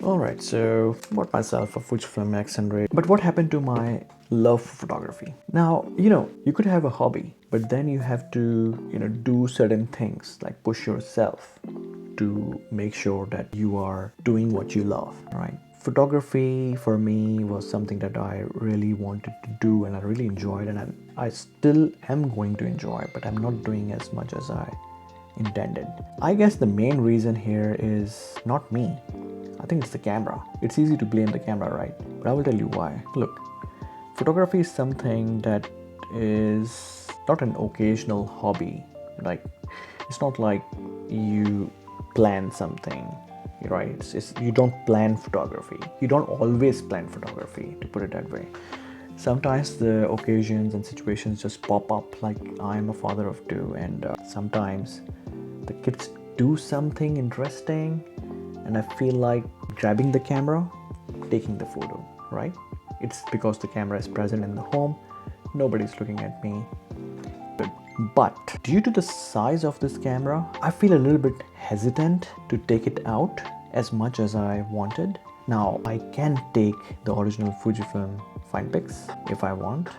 Alright, so bought myself a Fujifilm x100. But what happened to my love for photography? Now, you could have a hobby, but then you have to, do certain things like push yourself to make sure that you are doing what you love, right? Photography for me was something that I really wanted to do and I really enjoyed, and I still am going to enjoy, but I'm not doing as much as I intended. I guess the main reason here is not me. I think it's the camera. It's easy to blame the camera, right? But I will tell you why. Look, photography is something that is not an occasional hobby. Like, it's not like you plan something, right? You don't plan photography. You don't always plan photography, to put it that way. Sometimes the occasions and situations just pop up, like I'm a father of two, and sometimes the kids do something interesting and I feel like grabbing the camera, taking the photo, right? It's because the camera is present in the home, nobody's looking at me. But due to the size of this camera, I feel a little bit hesitant to take it out as much as I wanted. Now, I can take the original Fujifilm fine pics if I want,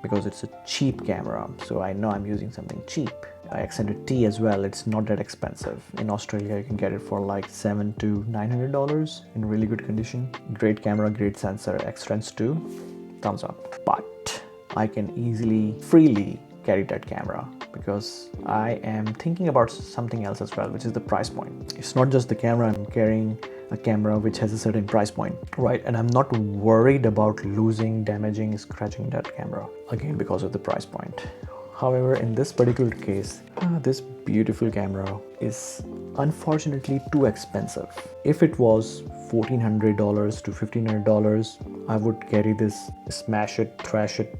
because it's a cheap camera, so I know I'm using something cheap. X100T as well, it's not that expensive. In Australia, you can get it for like $700 to $900 in really good condition. Great camera, great sensor, X-Trends 2, thumbs up. But I can easily, freely carry that camera because I am thinking about something else as well, which is the price point. It's not just the camera, I'm carrying a camera which has a certain price point, right? And I'm not worried about losing, damaging, scratching that camera again because of the price point. However, in this particular case, this beautiful camera is unfortunately too expensive. If it was $1,400 to $1,500, I would carry this, smash it, trash it,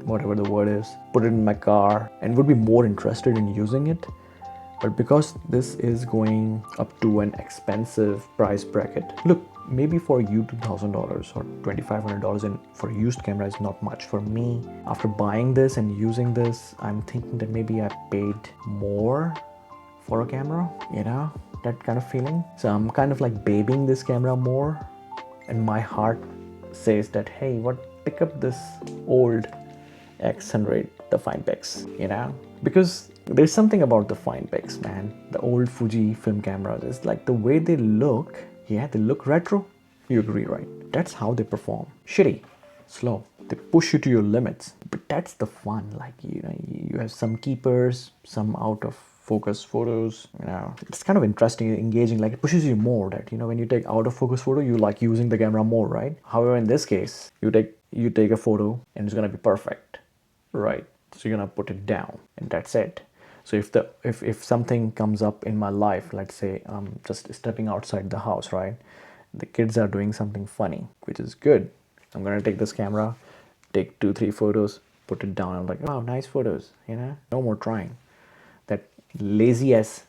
whatever the word is, put it in my car and would be more interested in using it. But because this is going up to an expensive price bracket, look, maybe for you $2,000 or $2,500 and for a used camera is not much. For me, after buying this and using this, I'm thinking that maybe I paid more for a camera, that kind of feeling. So I'm kind of like babying this camera more, and my heart says that, hey, pick up this old X100, the fine pics, because there's something about the fine pics, man. The old Fujifilm cameras, it's like the way they look. Yeah, they look retro. You agree, right? That's how they perform. Shitty, slow. They push you to your limits. But that's the fun. Like, you have some keepers, some out of focus photos. It's kind of interesting, engaging. Like, it pushes you more. That when you take out of focus photo, you like using the camera more, right? However, in this case, you take a photo and it's gonna be perfect, right? So you're gonna put it down, and that's it. So if something comes up in my life, let's say I'm just stepping outside the house, right? The kids are doing something funny, which is good. I'm gonna take this camera, take 2-3 photos, put it down. I'm like, wow, nice photos, No more trying. That lazy as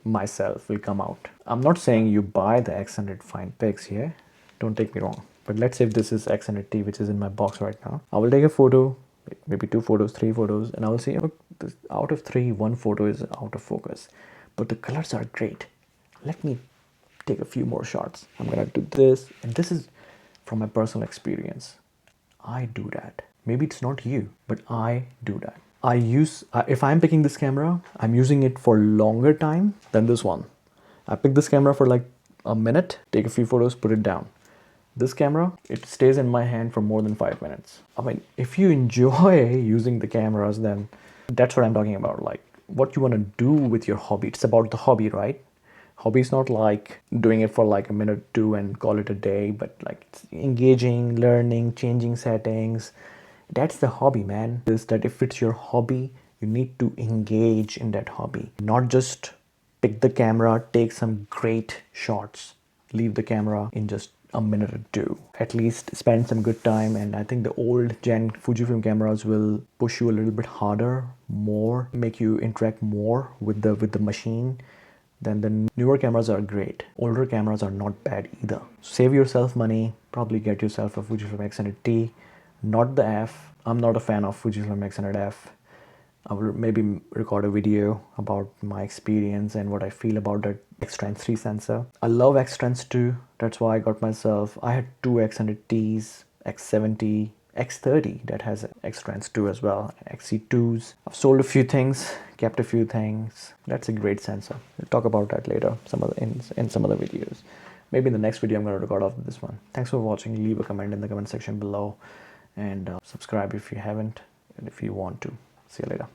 myself will come out. I'm not saying you buy the X100 fine pics here. Don't take me wrong. But let's say if this is X100T, which is in my box right now, I will take a photo, maybe 2 photos, 3 photos, and I will say, oh, out of 3, 1 photo is out of focus, but the colors are great. Let me take a few more shots. I'm gonna do this, and this is from my personal experience. I do that. Maybe it's not you, but I do that. If I'm picking this camera, I'm using it for longer time than this one. I pick this camera for like a minute, take a few photos, put it down. This camera, it stays in my hand for more than 5 minutes. I mean, if you enjoy using the cameras, then that's what I'm talking about. Like, what you want to do with your hobby. It's about the hobby, right? Hobby is not like doing it for like a minute or two and call it a day, but like it's engaging, learning, changing settings. That's the hobby, man. Is that if it's your hobby, you need to engage in that hobby. Not just pick the camera, take some great shots, leave the camera in just a minute or two. At least spend some good time. And I think the old gen Fujifilm cameras will push you a little bit harder, more, make you interact more with the machine. Then the newer cameras are great. Older cameras are not bad either. Save yourself money, probably get yourself a Fujifilm X100T, not the F. I'm not a fan of Fujifilm X100F. I will maybe record a video about my experience and what I feel about X-Trans 3 sensor. I love X-Trans 2. That's why I got myself. I had two X100Ts, X70, X30 that has X-Trans 2 as well, XC2s. I've sold a few things, kept a few things. That's a great sensor. We'll talk about that later in some other videos. Maybe in the next video I'm going to record off this one. Thanks for watching. Leave a comment in the comment section below and subscribe if you haven't and if you want to. See you later.